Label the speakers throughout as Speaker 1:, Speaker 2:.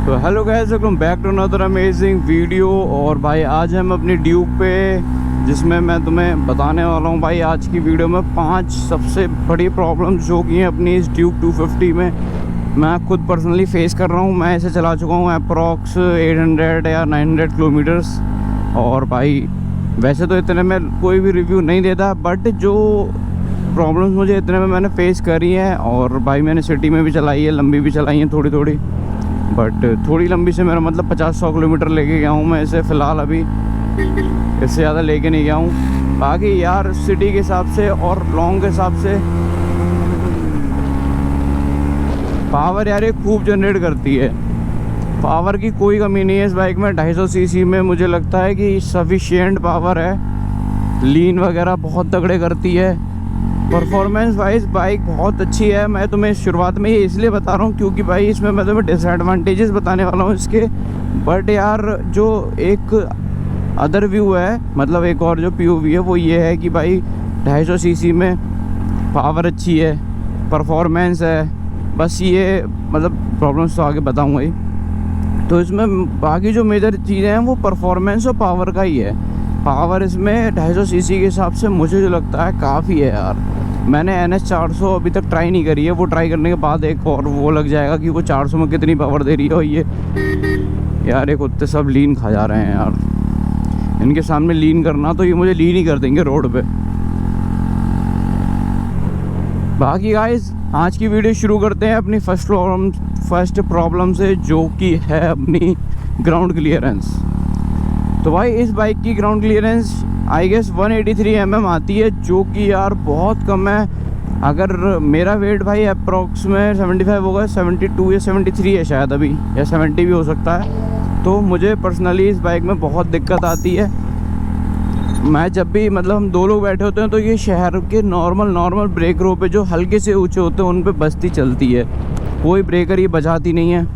Speaker 1: तो hello guys, welcome back to another amazing video. और भाई आज हम अपनी ड्यूक पे, जिसमें मैं तुम्हें बताने वाला हूँ भाई आज की वीडियो में 5 सबसे बड़ी प्रॉब्लम्स जो कि हैं अपनी इस ड्यूक 250 में मैं खुद पर्सनली फेस कर रहा हूँ। मैं इसे चला चुका हूँ अप्रॉक्स 800 या 900 किलोमीटर्स। और भाई वैसे तो इतने में कोई भी रिव्यू नहीं देता, बट जो प्रॉब्लम्स मुझे इतने में मैंने फेस करी हैं, और भाई मैंने सिटी में भी चलाई है, लंबी भी चलाई है थोड़ी थोड़ी, बट थोड़ी लंबी से मेरा मतलब 50-100 किलोमीटर लेके गया हूँ मैं इसे फ़िलहाल। अभी इससे ज़्यादा लेके नहीं गया हूँ। बाकी यार सिटी के हिसाब से और लॉन्ग के हिसाब से पावर यार ये खूब जनरेट करती है। पावर की कोई कमी नहीं है इस बाइक में। 250 सीसी में मुझे लगता है कि सफिशिएंट पावर है। लीन वगैरह बहुत तगड़े करती है। परफॉर्मेंस वाइज बाइक बहुत अच्छी है। मैं तुम्हें शुरुआत में ये इसलिए बता रहा हूँ क्योंकि भाई इसमें मैं तुम्हें डिसएडवांटेजेस बताने वाला हूँ इसके। बट यार जो एक अदर व्यू है, मतलब एक और जो POV है वो ये है कि भाई 250 सीसी में पावर अच्छी है, परफॉर्मेंस है। बस ये मतलब प्रॉब्लम्स तो आगे बताऊँगा ही। तो इसमें बाकी जो मेजर चीज़ें हैं वो परफॉर्मेंस और पावर का ही है। पावर इसमें 250 सीसी के हिसाब से मुझे जो लगता है काफ़ी है यार। मैंने NS 400 अभी तक ट्राई नहीं करी है। वो ट्राई करने के बाद एक और वो लग जाएगा कि वो 400 में कितनी पावर दे रही है। और ये यार एक कुत्ते सब लीन खा जा रहे हैं यार। इनके सामने लीन करना तो ये मुझे लीन ही कर देंगे रोड पे। बाकी गाइस आज की वीडियो शुरू करते हैं अपनी फर्स्ट प्रॉब्लम से, जो कि है अपनी ग्राउंड क्लियरेंस। तो भाई इस बाइक की ground clearance I guess 183 mm आती है, जो कि यार बहुत कम है। अगर मेरा वेट भाई अप्रॉक्स में 75 होगा, 72 या 73 है शायद अभी, या 70 भी हो सकता है। तो मुझे पर्सनली इस बाइक में बहुत दिक्कत आती है। मैं जब भी मतलब हम 2 लोग बैठे होते हैं तो ये शहर के नॉर्मल ब्रेक रो पे जो हल्के से ऊंचे होते हैं उन पे बजती चलती है। कोई ब्रेकर ये बजाती नहीं है।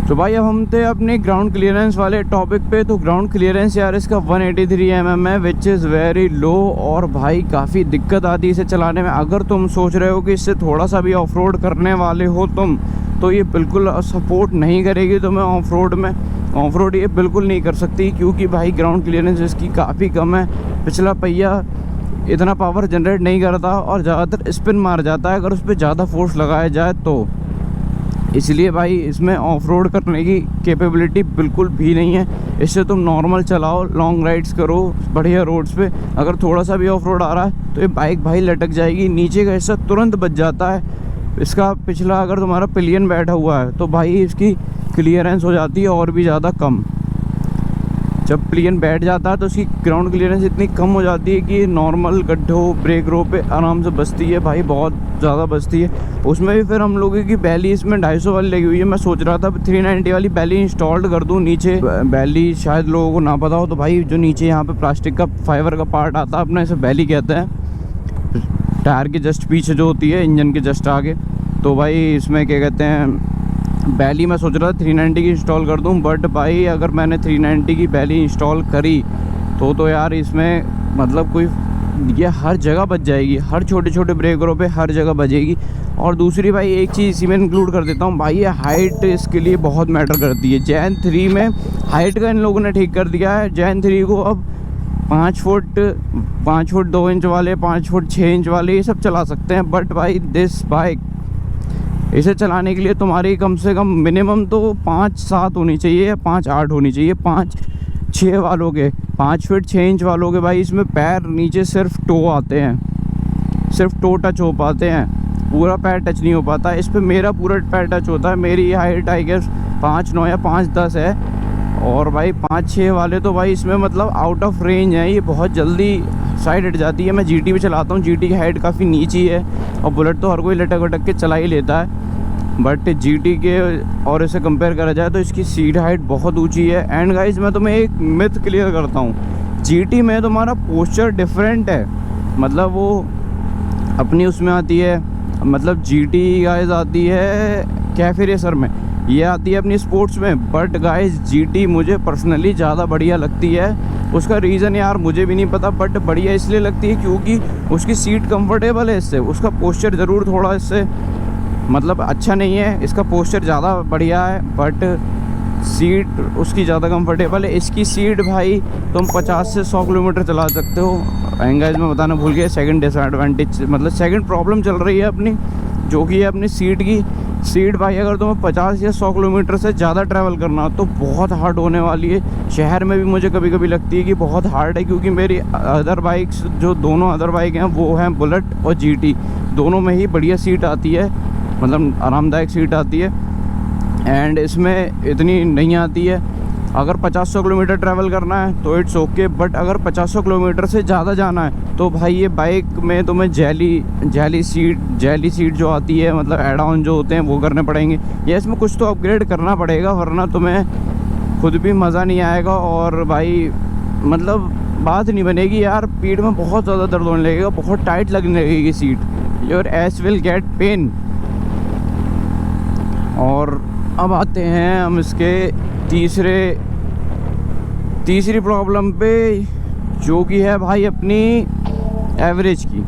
Speaker 1: तो भाई अब हम थे अपने ग्राउंड क्लियरेंस वाले टॉपिक पे। तो ग्राउंड क्लियरेंस यार इसका 183 mm है, विच इज़ वेरी लो। और भाई काफ़ी दिक्कत आती है इसे चलाने में। अगर तुम सोच रहे हो कि इससे थोड़ा सा भी ऑफ रोड करने वाले हो तुम, तो ये बिल्कुल सपोर्ट नहीं करेगी तुम्हें ऑफ रोड में। ऑफ रोड ये बिल्कुल नहीं कर सकती, क्योंकि भाई ग्राउंड क्लियरेंस इसकी काफ़ी कम है। पिछला पहिया इतना पावर जनरेट नहीं करता और ज़्यादातर स्पिन मार जाता है अगर उस पर ज़्यादा फोर्स लगाया जाए तो। इसलिए भाई इसमें ऑफ रोड करने की कैपेबिलिटी बिल्कुल भी नहीं है। इससे तुम नॉर्मल चलाओ, लॉन्ग राइड्स करो बढ़िया रोड्स पे। अगर थोड़ा सा भी ऑफ रोड आ रहा है तो ये बाइक भाई लटक जाएगी। नीचे का हिस्सा तुरंत बच जाता है इसका। पिछला अगर तुम्हारा पिलियन बैठा हुआ है तो भाई इसकी क्लियरेंस हो जाती है और भी ज़्यादा कम। जब पिलियन बैठ जाता है तो उसकी ग्राउंड क्लियरेंस इतनी कम हो जाती है कि नॉर्मल गड्ढों ब्रेक रो पे आराम से बचती है भाई, बहुत ज़्यादा बचती है। उसमें भी फिर हम लोगों की बैली इसमें 250 वाली लगी हुई है। मैं सोच रहा था 390 वाली बैली इंस्टॉल्ड कर दूं नीचे। बैली शायद लोगों को ना पता हो तो भाई जो नीचे यहाँ पे प्लास्टिक का फाइबर का पार्ट आता है अपना, इसे बैली कहते हैं। टायर के जस्ट पीछे जो होती है, इंजन के जस्ट आगे। तो भाई इसमें क्या कहते हैं, बैली मैं सोच रहा था 390 की इंस्टॉल कर दूं। बट भाई अगर मैंने 390 की बैली इंस्टॉल करी तो यार इसमें मतलब कोई ये हर जगह बच जाएगी, हर छोटे छोटे ब्रेकरों पे हर जगह बजेगी। और दूसरी भाई एक चीज़ इसी में इंक्लूड कर देता हूँ भाई, ये हाइट इसके लिए बहुत मैटर करती है। जैन 3 में हाइट का इन लोगों ने ठीक कर दिया है। जैन 3 को अब 5 फुट 2 इंच वाले, 5 फुट 6 इंच वाले ये सब चला सकते हैं। बट भाई दिस बाइक, इसे चलाने के लिए तुम्हारी कम से कम मिनिमम तो 5'7" होनी चाहिए या 5'8" होनी चाहिए। 5'6" वालों के, 5 फीट 6 इंच वालों के भाई इसमें पैर नीचे सिर्फ टो आते हैं, सिर्फ टो टच हो पाते हैं, पूरा पैर टच नहीं हो पाता। इस पर मेरा पूरा पैर टच होता है। मेरी हाइट आई गेस 5'9" या 5'10" है। और भाई 5'6" वाले तो भाई इसमें मतलब आउट ऑफ रेंज है, ये बहुत जल्दी साइड हट जाती है। मैं GT पे चलाता हूँ, GT की हाइट काफ़ी नीची है और बुलेट तो हर कोई लटक वटक के चला ही लेता है। बट GT के और इसे कंपेयर करा जाए तो इसकी सीट हाइट बहुत ऊंची है। एंड गाइस मैं तुम्हें एक मिथ क्लियर करता हूँ, GT में तुम्हारा पोस्चर डिफरेंट है। मतलब वो अपनी उसमें आती है, मतलब GT गाइस आती है कैफे रेसर में, ये आती है अपनी स्पोर्ट्स में। बट गाइस GT मुझे पर्सनली ज़्यादा बढ़िया लगती है। उसका रीज़न यार मुझे भी नहीं पता, बट बढ़िया इसलिए लगती है क्योंकि उसकी सीट कंफर्टेबल है इससे। उसका पोस्चर ज़रूर थोड़ा इससे मतलब अच्छा नहीं है, इसका पोस्चर ज़्यादा बढ़िया है बट सीट उसकी ज़्यादा कंफर्टेबल है। इसकी सीट भाई तुम 50 से 100 किलोमीटर चला सकते हो। गाइस मैं बताना भूल गया, सेकंड डिसएडवांटेज मतलब सेकंड प्रॉब्लम चल रही है अपनी, जो कि है अपनी सीट की। सीट भाई अगर तुम्हें 50 या 100 किलोमीटर से ज़्यादा ट्रैवल करना हो तो बहुत हार्ड होने वाली है। शहर में भी मुझे कभी कभी लगती है कि बहुत हार्ड है, क्योंकि मेरी अदर बाइक्स जो दोनों अदर बाइक हैं वो हैं बुलेट और GT, दोनों में ही बढ़िया सीट आती है, मतलब आरामदायक सीट आती है। एंड इसमें इतनी नहीं आती है। अगर 50-100 किलोमीटर ट्रैवल करना है तो इट्स ओके, बट अगर 50-100 किलोमीटर से ज़्यादा जाना है तो भाई ये बाइक में तुम्हें जेली सीट जो आती है, मतलब एड ऑन जो होते हैं वो करने पड़ेंगे, या इसमें कुछ तो अपग्रेड करना पड़ेगा, वरना तुम्हें खुद भी मज़ा नहीं आएगा। और भाई मतलब बात नहीं बनेगी यार, पीठ में बहुत ज़्यादा दर्द होने लगेगा, बहुत टाइट लगने लगेगी seat, your ass will get pain. और अब आते हैं हम इसके तीसरी प्रॉब्लम पे, जो कि है भाई अपनी एवरेज की।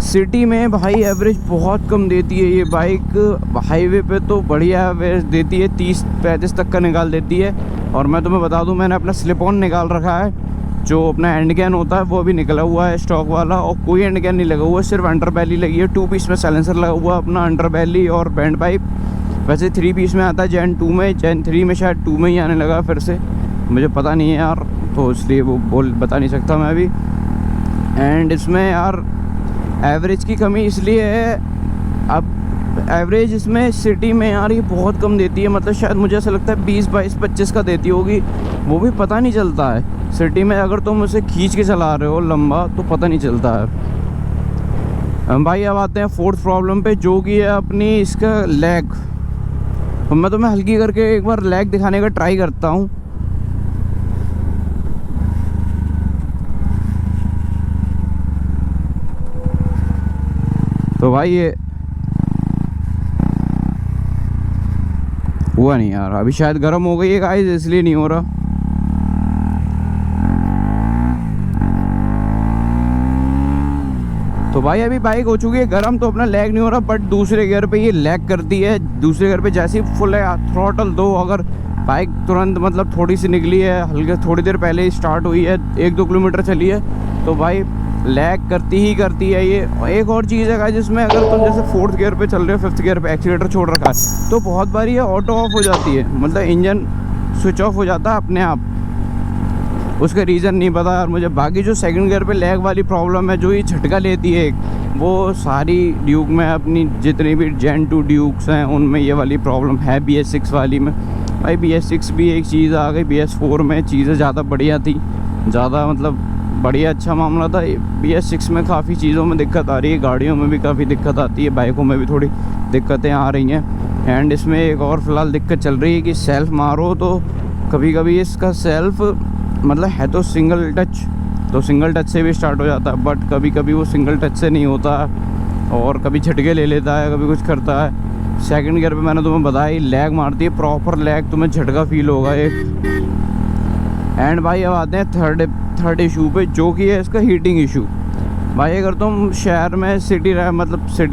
Speaker 1: सिटी में भाई एवरेज बहुत कम देती है ये बाइक, हाईवे पे तो बढ़िया एवरेज देती है, 30-35 तक का निकाल देती है। और मैं तुम्हें बता दूं, मैंने अपना स्लिप ऑन निकाल रखा है, जो अपना एंड कैन होता है वो भी निकला हुआ है स्टॉक वाला, और कोई एंड कैन नहीं लगा हुआ, सिर्फ अंडर बैली लगी है। 2 पीस में साइलेंसर लगा हुआ अपना, अंडर बैली और बैंड पाइप। वैसे 3 पीस में आता है जेन 2 में, जेन 3 में शायद 2 में ही आने लगा फिर से, मुझे पता नहीं है यार, तो इसलिए वो बता नहीं सकता मैं अभी। एंड इसमें यार एवरेज की कमी इसलिए है, अब एवरेज इसमें सिटी में यार ये बहुत कम देती है, मतलब शायद मुझे ऐसा लगता है 20-22-25 का देती होगी, वो भी पता नहीं चलता है। सिटी में अगर तुम उसे खींच के चला रहे हो लंबा तो पता नहीं चलता है। भाई अब आते हैं फोर्थ प्रॉब्लम पे, जो कि है अपनी इसका लैग। तो मैं तुम्हें हल्की करके एक बार लैग दिखाने का ट्राई करता हूँ। तो भाई ये हुआ नहीं यार, अभी शायद गर्म हो गई है गाइस, इसलिए नहीं हो रहा। तो भाई अभी बाइक हो चुकी है गर्म, तो अपना लैग नहीं हो रहा, बट दूसरे गियर पे ये लैग करती है। दूसरे गियर पे जैसे ही फुल थ्रॉटल दो, अगर बाइक तुरंत मतलब थोड़ी सी निकली है, हल्के थोड़ी देर पहले ही स्टार्ट हुई है, 1-2 किलोमीटर चली है, तो भाई लैग करती है ये। एक और चीज़ है जिसमें अगर तुम जैसे 4th गियर पे चल रहे हो, 5th गियर पे एक्सीलेटर छोड़ रखा है, तो बहुत बार ये ऑटो ऑफ हो जाती है, मतलब इंजन स्विच ऑफ हो जाता है अपने आप, उसका रीज़न नहीं पता यार मुझे। बाकी जो सेकंड गियर पे लैग वाली प्रॉब्लम है, जो ये झटका लेती है, वो सारी ड्यूक में अपनी जितनी भी जेन 2 ड्यूक्स हैं उनमें ये वाली प्रॉब्लम है। BS6 वाली में भाई BS6 भी एक चीज़ आ गई, BS4 में चीज़ें ज़्यादा बढ़िया थी, ज़्यादा मतलब बढ़िया अच्छा मामला था। BS6 में काफ़ी चीज़ों में दिक्कत आ रही है, गाड़ियों में भी काफ़ी दिक्कत आती है, बाइकों में भी थोड़ी दिक्कतें आ रही हैं। एंड इसमें एक और फ़िलहाल दिक्कत चल रही है कि सेल्फ मारो तो कभी कभी इसका सेल्फ मतलब है तो सिंगल टच से भी स्टार्ट हो जाता है, बट कभी कभी वो सिंगल टच से नहीं होता और कभी झटके ले लेता है, कभी कुछ करता है। सेकंड गियर पे मैंने तुम्हें बताया ही लैग मारती है, प्रॉपर लैग, तुम्हें झटका फील होगा एक। एंड भाई अब आते हैं थर्ड इशू पे, जो कि है इसका हीटिंग इशू। भाई अगर तुम शहर में सिटी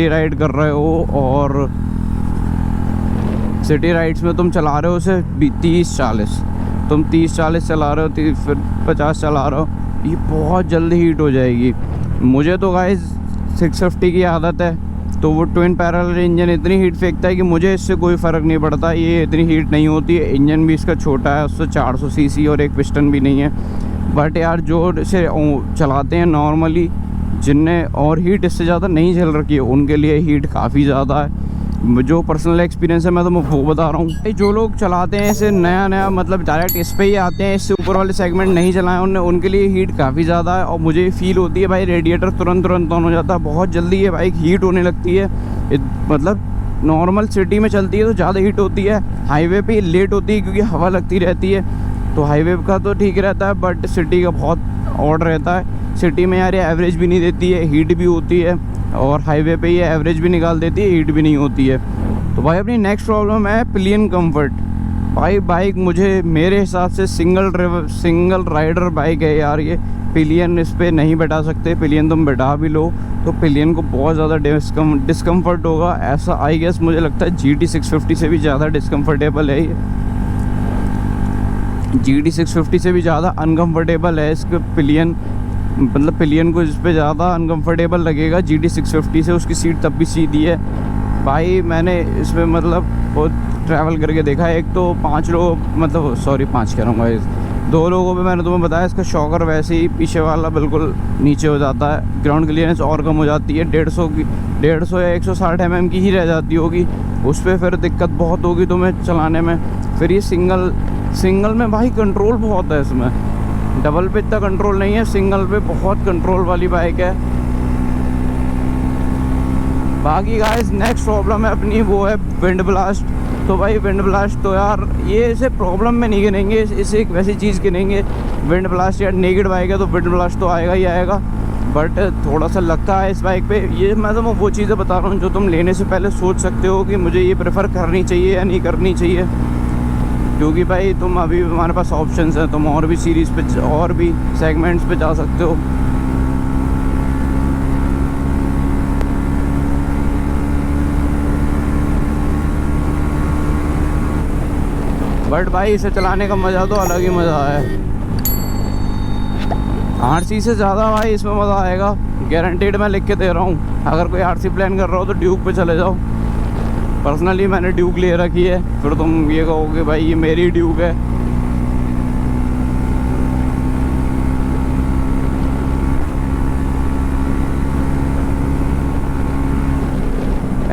Speaker 1: राइड कर रहे हो और सिटी राइड्स में तुम चला रहे हो उसे 30-40, तुम 30-40 चला रहे हो, फिर 50 चला रहे हो, ये बहुत जल्दी हीट हो जाएगी। मुझे तो गाइस 650 की आदत है, तो वो ट्विन पैरेलल इंजन इतनी हीट फेंकता है कि मुझे इससे कोई फ़र्क नहीं पड़ता, ये इतनी हीट नहीं होती है। इंजन भी इसका छोटा है, उससे 400 सीसी और एक पिस्टन भी नहीं है। बट यार जो इसे चलाते हैं नॉर्मली, जिनने और हीट इससे ज़्यादा नहीं झेल रखी है, उनके लिए हीट काफ़ी ज़्यादा है। जो पर्सनल एक्सपीरियंस है मैं तो वो बता रहा हूँ। जो लोग चलाते हैं इसे नया मतलब डायरेक्ट इस पे ही आते हैं, इससे ऊपर वाले सेगमेंट नहीं चलाए उनके लिए हीट काफ़ी ज़्यादा है। और मुझे फील होती है भाई रेडिएटर तुरंत ऑन हो जाता है, बहुत जल्दी ये बाइक हीट होने लगती है। मतलब नॉर्मल सिटी में चलती है तो ज़्यादा हीट होती है, हाईवे पे लेट होती है क्योंकि हवा लगती रहती है, तो हाईवे का तो ठीक रहता है, बट सिटी का बहुत ऑड रहता है। सिटी में यार ये एवरेज भी नहीं देती है, हीट भी होती है, और हाईवे पे ये एवरेज भी निकाल देती है, हीट भी नहीं होती है। तो भाई अपनी नेक्स्ट प्रॉब्लम है पिलियन कंफर्ट। भाई बाइक मुझे मेरे हिसाब से सिंगल राइडर बाइक है यार ये। पिलियन इस पर नहीं बैठा सकते, पिलियन तुम बैठा भी लो तो पिलियन को बहुत ज़्यादा डिस्कम्फर्ट होगा ऐसा आई गेस। मुझे लगता है GT 650 से भी ज़्यादा डिस्कम्फर्टेबल है ये, GT 650 से भी ज़्यादा अनकम्फर्टेबल है इसके पिलियन। मतलब पिलियन को इस पर ज़्यादा अनकम्फर्टेबल लगेगा GT 650 से। उसकी सीट तब भी सीधी है भाई। मैंने इसमें मतलब बहुत ट्रैवल करके देखा है। एक तो 5 लोग, मतलब सॉरी 5 कह रहा हूँ भाई, 2 लोगों पे मैंने तुम्हें बताया इसका शॉकर वैसे ही पीछे वाला बिल्कुल नीचे हो जाता है, ग्राउंड क्लियरेंस और कम हो जाती है, 150 या 160 mm की ही रह जाती होगी। उस पर फिर दिक्कत बहुत होगी तुम्हें चलाने में। फिर ये सिंगल में भाई कंट्रोल बहुत है इसमें, डबल पे इतना कंट्रोल नहीं है, सिंगल पे बहुत कंट्रोल वाली बाइक है। बाकी गाइस नेक्स्ट प्रॉब्लम है अपनी, वो है विंड ब्लास्ट। तो भाई विंड ब्लास्ट तो यार ये इसे प्रॉब्लम में नहीं गिनेंगे, इसे एक वैसी चीज़ गिनेंगे। विंड ब्लास्ट यार नेगेड बाइक है तो विंड ब्लास्ट तो आएगा ही आएगा, बट थोड़ा सा लगता है इस बाइक पे। ये मैं तो वो चीज़ें बता रहा हूँ जो तुम लेने से पहले सोच सकते हो कि मुझे ये प्रेफर करनी चाहिए या नहीं करनी चाहिए, क्योंकि भाई तुम अभी हमारे पास ऑप्शंस हैं, तुम और भी सीरीज़ पे और भी सेगमेंट्स पे जा सकते हो। बट भाई इसे चलाने का मज़ा तो अलग ही मज़ा है। RC से ज़्यादा भाई इसमें मज़ा आएगा, गारंटीड मैं लिख के दे रहा हूँ। अगर कोई RC प्लान कर रहा हो तो ड्यूक पे चले जाओ। पर्सनली मैंने ड्यूक ले रखी है, फिर तुम ये कहोगे भाई ये मेरी ड्यूक है।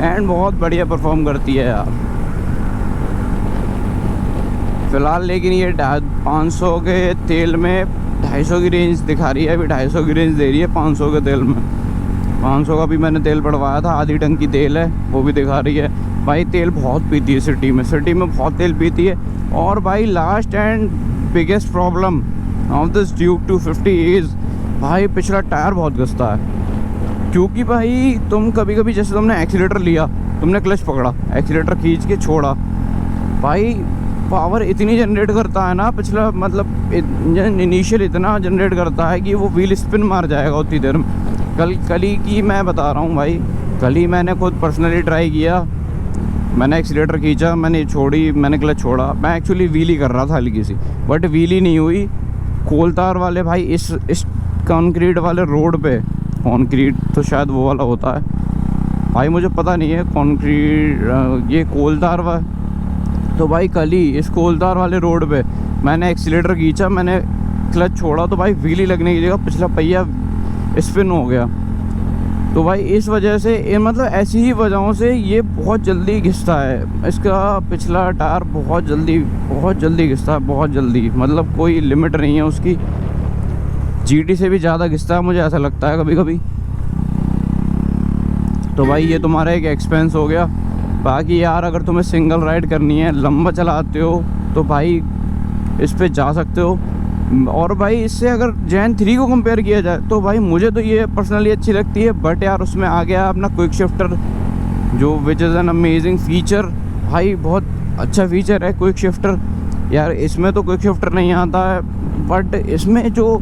Speaker 1: एंड बहुत बढ़िया परफॉर्म करती है यार फ़िलहाल। लेकिन ये 500 के तेल में 250 की रेंज दिखा रही है, अभी 250 की रेंज दे रही है 500 के तेल में। 500 का भी मैंने तेल पड़वाया था, आधी टंकी तेल है, वो भी दिखा रही है। भाई तेल बहुत पीती है सिटी में बहुत तेल पीती है। और भाई last and biggest problem of this Duke 250 is भाई पिछला टायर बहुत घिसता है। क्योंकि भाई तुम कभी कभी जैसे तुमने एक्सीलेटर लिया, तुमने क्लच पकड़ा, एक्सीलेटर खींच के छोड़ा, भाई पावर इतनी जनरेट करता है ना पिछला, मतलब इनिशियल इतना जनरेट करता है कि वो व्हील स्पिन मार जाएगा उतनी देर में। कल ही की मैं बता रहा हूँ भाई, कल ही मैंने खुद पर्सनली ट्राई किया। मैंने एक्सीलेटर खींचा, मैंने छोड़ी, मैंने क्लच छोड़ा। मैं एक्चुअली व्हीली कर रहा था हल्की सी, बट व्हीली नहीं हुई। कोलतार वाले भाई इस कंक्रीट वाले रोड पे, कंक्रीट तो शायद वो वाला होता है भाई, मुझे पता नहीं है कंक्रीट ये कोलतार तो भाई कल ही इस कोलतार वाले रोड पे मैंने एक्सीलेटर खींचा, मैंने क्लच छोड़ा तो भाई व्हीली लगने की जगह पिछला पहिया स्पिन हो गया। तो भाई इस वजह से मतलब ऐसी ही वजहों से ये बहुत जल्दी घिसता है। इसका पिछला टायर बहुत जल्दी घिसता है, बहुत जल्दी, मतलब कोई लिमिट नहीं है उसकी। GT से भी ज़्यादा घिसता है मुझे ऐसा लगता है कभी कभी। तो भाई ये तुम्हारा एक एक्सपेंस हो गया। बाकी यार अगर तुम्हें सिंगल राइड करनी है, लंबा चलाते हो, तो भाई इस पे जा सकते हो। और भाई इससे अगर जैन 3 को कंपेयर किया जाए तो भाई मुझे तो ये पर्सनली अच्छी लगती है, बट यार उसमें आ गया अपना क्विक शिफ्टर, जो which is an amazing feature. भाई बहुत अच्छा फीचर है क्विक शिफ्टर यार। इसमें तो क्विक शिफ्टर नहीं आता है, बट इसमें जो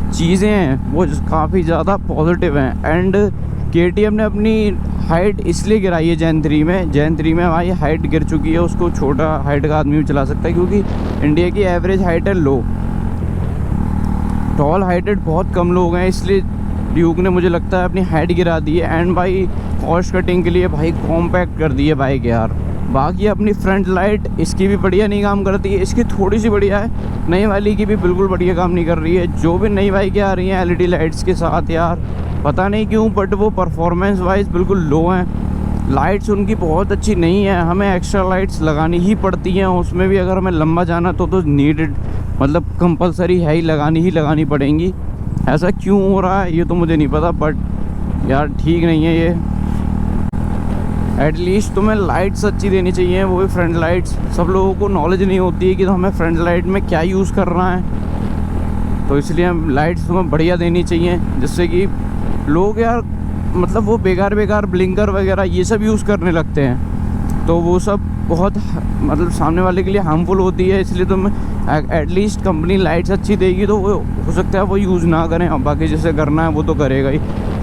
Speaker 1: चीज़ें हैं वो काफ़ी ज़्यादा पॉजिटिव हैं। एंड KTM ने अपनी हाइट इसलिए गिराई है जैन 3 में भाई हाइट गिर चुकी है, उसको छोटा हाइट का आदमी भी चला सकता है, क्योंकि इंडिया की एवरेज हाइट है लो, टॉल हाइटेड बहुत कम लोग हैं, इसलिए ड्यूक ने मुझे लगता है अपनी हाइट गिरा दी है। एंड भाई कॉस्ट कटिंग के लिए भाई कॉम्पैक्ट कर दी है बाइक यार। बाकी अपनी फ्रंट लाइट इसकी भी बढ़िया नहीं काम करती है, इसकी थोड़ी सी बढ़िया है, नई वाली की भी बिल्कुल बढ़िया काम नहीं कर रही है। जो भी नई बाइकें आ रही हैं LED लाइट्स के साथ यार, पता नहीं क्यों, बट वो परफॉर्मेंस वाइज बिल्कुल लो हैं। लाइट्स उनकी बहुत अच्छी नहीं है, हमें एक्स्ट्रा लाइट्स लगानी ही पड़ती हैं। उसमें भी अगर हमें लंबा जाना तो नीडेड, मतलब कंपलसरी है ही लगानी पड़ेंगी। ऐसा क्यों हो रहा है ये तो मुझे नहीं पता, बट यार ठीक नहीं है ये। एटलीस्ट तुम्हें लाइट्स अच्छी देनी चाहिए, वो भी फ्रंट लाइट्स। सब लोगों को नॉलेज नहीं होती है कि तो हमें फ्रंट लाइट में क्या यूज़ करना है, तो इसलिए हम लाइट्स तुम्हें बढ़िया देनी चाहिए, जिससे कि लोग यार मतलब वो बेकार ब्लिंकर वगैरह ये सब यूज़ करने लगते हैं, तो वो सब बहुत मतलब सामने वाले के लिए हार्मफुल होती है, इसलिए तो मैं एटलीस्ट कंपनी लाइट्स अच्छी देगी तो वो हो सकता है वो यूज़ ना करें, और बाकी जैसे करना है वो तो करेगा ही।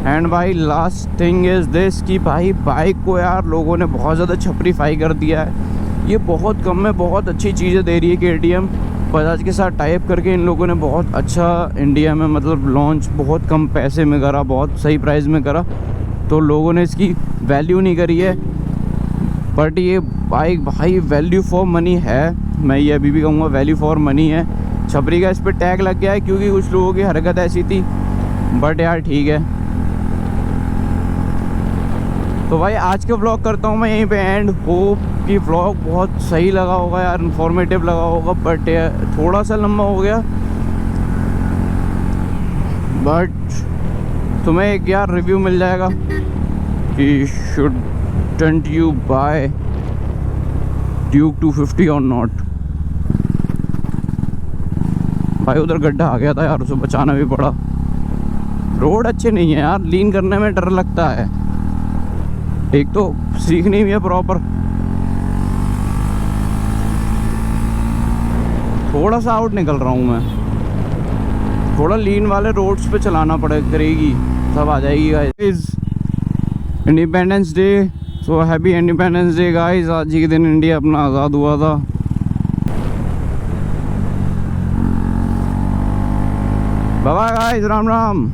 Speaker 1: एंड भाई लास्ट थिंग इज़ दिस कि भाई बाइक को यार लोगों ने बहुत ज़्यादा छपरीफाई कर दिया है। ये बहुत कम में बहुत अच्छी चीज़ें दे रही है KTM। बजाज के साथ टाइप करके इन लोगों ने बहुत अच्छा इंडिया में मतलब लॉन्च बहुत कम पैसे में करा, बहुत सही प्राइस में करा, तो लोगों ने इसकी वैल्यू नहीं करी है। बट ये बाइक भाई वैल्यू फॉर मनी है, मैं ये अभी भी कहूँगा वैल्यू फॉर मनी है। छपरी का इस पर टैग लग गया है क्योंकि कुछ लोगों की हरकत ऐसी थी, बट यार ठीक है। तो भाई आज का व्लॉग करता हूँ मैं यहीं पे एंड। होप कि व्लॉग बहुत सही लगा होगा यार, इन्फॉर्मेटिव लगा होगा, बट थोड़ा सा लंबा हो गया। बट तुम्हें एक यार रिव्यू मिल जाएगा कि शुडंट यू बाय ड्यूक 250 और नॉट। भाई उधर गड्ढा आ गया था यार, उसे बचाना भी पड़ा। रोड अच्छे नहीं है यार, लीन करने में डर लगता है, एक तो सीखनी भी है प्रॉपर। थोड़ा सा आउट निकल रहा हूँ मैं, थोड़ा लीन वाले रोड्स पे चलाना करेगी, सब आ जाएगी guys. Independence Day, so happy Independence Day guys. आज ही के दिन इंडिया अपना आज़ाद हुआ था। Bye bye guys, Ram Ram.